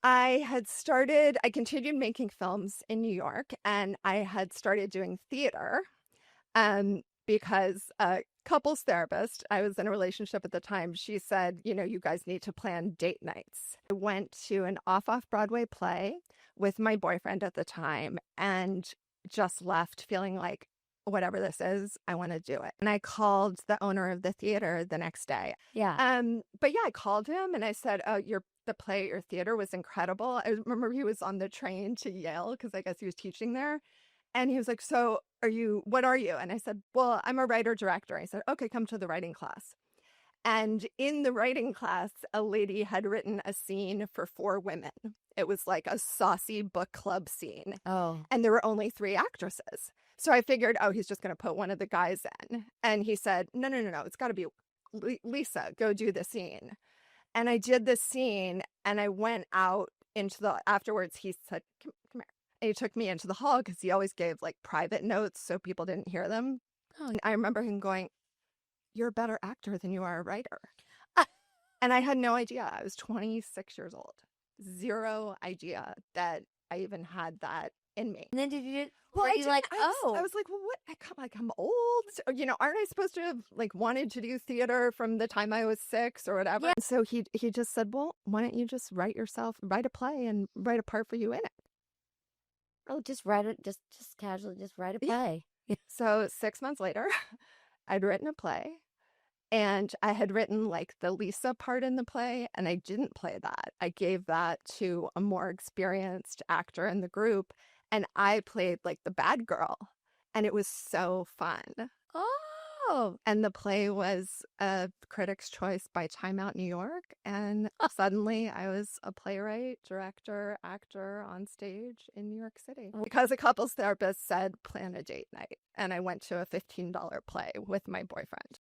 I continued making films in New York, and I had started doing theater because a couples therapist, I was in a relationship at the time, she said, you guys need to plan date nights. I went to an off Broadway play with my boyfriend at the time and just left feeling like, whatever this is, I want to do it. And I called the owner of the theater the next day. Yeah. But yeah, I called him and I said, "Oh, the play at your theater was incredible." I remember he was on the train to Yale because I guess he was teaching there. And he was like, "So what are you?" And I said, "Well, I'm a writer director." I said, "Okay, come to the writing class." And in the writing class, a lady had written a scene for four women. It was like a saucy book club scene. Oh. And there were only three actresses. So I figured, oh, he's just going to put one of the guys in. And he said, no, no, no, no. It's got to be Lisa, go do the scene. And I did this scene and I went out afterwards, he said, come here. And he took me into the hall because he always gave like private notes so people didn't hear them. Oh. And I remember him going, "You're a better actor than you are a writer." Ah. And I had no idea. I was 26 years old. Zero idea that I even had that in me. And then did you? Well, Were you like, I was like, well, what? I'm old. So, aren't I supposed to have like wanted to do theater from the time I was 6 or whatever? Yeah. And so he just said, well, why don't you just write a play and write a part for you in it? Oh, just write it. Just casually, just write a Yeah. play. So 6 months later, I'd written a play. And I had written like the Lisa part in the play, and I didn't play that. I gave that to a more experienced actor in the group, and I played like the bad girl. And it was so fun. Oh. And the play was a Critics' Choice by Time Out New York. And suddenly I was a playwright, director, actor on stage in New York City. Because a couples therapist said, plan a date night. And I went to a $15 play with my boyfriend.